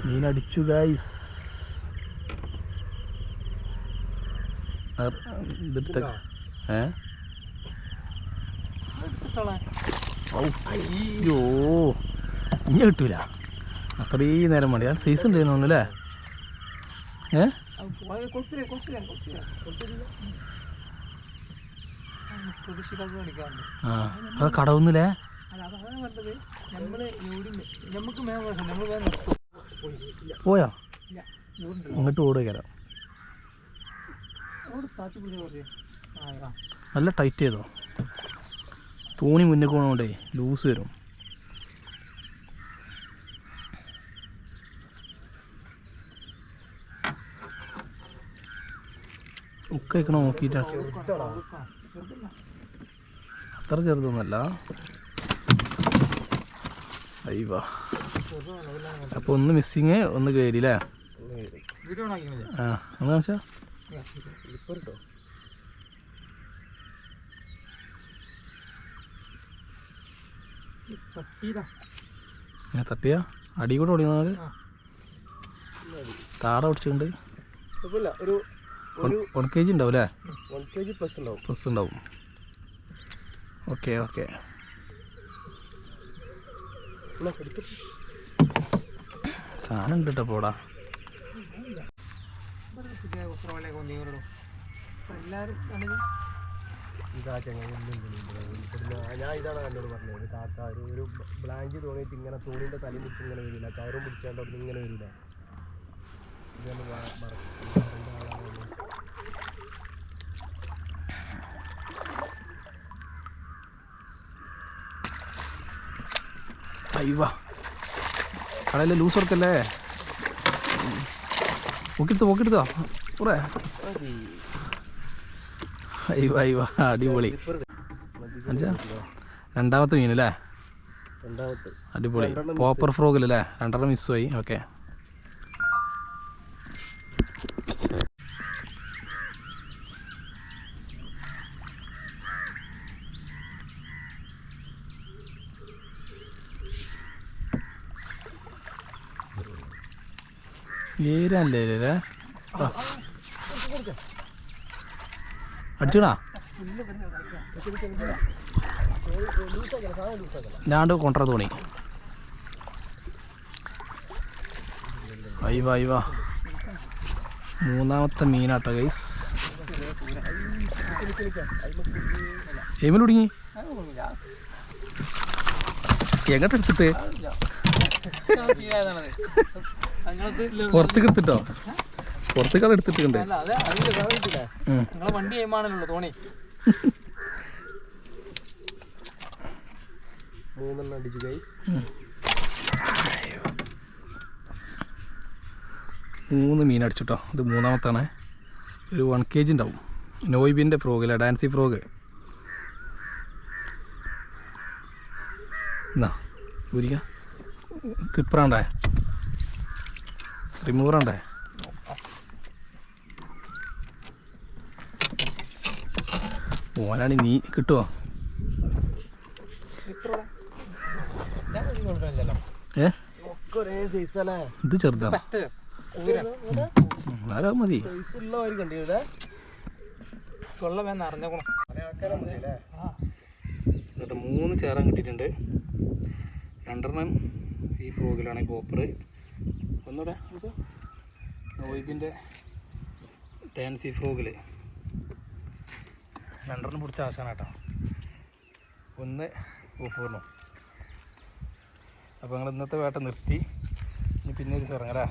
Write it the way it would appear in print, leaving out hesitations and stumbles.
മീനടിച്ചു guys. അയ്യോ ഇനി കിട്ടൂല, അത്രയും നേരം മതി. ആ സൈസ് ഉണ്ടായിരുന്നു അല്ലേ? അത് കടവുന്നില്ലേ? പോയോ? ഇങ്ങോട്ട് ഓടുകയല്ലോ. നല്ല ടൈറ്റ് ചെയ്തോ, തോണി മുന്നേ പോകണോണ്ടേ ലൂസ് വരും. ഉക്ക വയ്ക്കണോ നോക്കിയിട്ടാണ്. അത്ര ചെറുതൊന്നുമല്ല. അയ്യോ, അപ്പോൾ ഒന്ന് മിസ്സിങ്, ഒന്ന് കയറിയില്ലേ? ആ ഒന്ന് കാണിച്ചാ. തട്ടിയാ അടി കൂടെ ഓടിയാൽ താട ഓടിച്ചിട്ടുണ്ട്. ഒരു 1 kg ഉണ്ടാവും അല്ലേ? 1 kg പ്ലസ് ഉണ്ടാവും. Okay okay. സാധനം ഉണ്ട് കേട്ടോ പോടാ. ഞാൻ ഇതാണ് എന്നോട് പറഞ്ഞത്. കാക്ക ഒരു ബ്ലാങ്ക് തോന്നിയിട്ട് ഇങ്ങനെ തോണിൻ്റെ തലയും പിടിച്ച് ഇങ്ങനെ വരില്ല, കയറും പിടിച്ചാണ്ട് അവിടെ ഇങ്ങനെ വരില്ല. അയ്യോ കടയിലെ ലൂസ് കൊടുക്കല്ലേ? പൊക്കിടുത്തോ കുറേ. അയ്യോ അടിപൊളി. രണ്ടാമത്തെ മീൻ അല്ലേ? അടിപൊളി. പോപ്പർ ഫ്രോഗിലല്ലേ? 2.5 മിസ്സായി. ഓക്കെ. ഏരല്ലേ അടിച്ചടാ. ഞാണ്ട് കൊണ്ടറ തോണി. അയ്യോ മൂന്നാമത്തെ മീനാട്ടോ ഗൈസ്. എയിമിലൊടുങ്ങി എങ്ങോട്ട് എടുത്തിട്ട് പുറത്തേക്ക് എടുത്തിട്ടോ? പുറത്തേക്കാൾ എടുത്തിട്ടുണ്ട്. വണ്ടി എയിമാണല്ലോ തോണി. 3 അടിച്ചു ഗൈസ്. 3 മീൻ അടിച്ചിട്ടോ. ഇത് മൂന്നാമത്താണ്. ഒരു 1 kg ഉണ്ടാവും. നോയിബിൻ്റെ ഫ്രോഗില്ല, ഡാൻസി ഫ്രോഗ്. എന്നാ ഊരിക്ക. ക്ലിപ്പറാണ്ടേ? റിമൂവറാണ്ടേ? ഓനാണ് നീ കിട്ടുമോ? ഇത് ചെറുതാണ്. ആരാ മതി. 3 ചേറാൻ കിട്ടിയിട്ടുണ്ട്. 2 ഈ ഫ്രോഗിലാണ്. കോപ്പർ ഒന്നുകൂടെ നോയിബിൻ്റെ ഡാൻസി ഫ്രോഗിൽ 2 പിടിച്ച ആശാന കേട്ടോ. 1 ഓഫറിനും. അപ്പോൾ ഞങ്ങൾ ഇന്നത്തെ വേട്ട നിർത്തി. ഇനി പിന്നെ ഒരു ഇറങ്ങാം.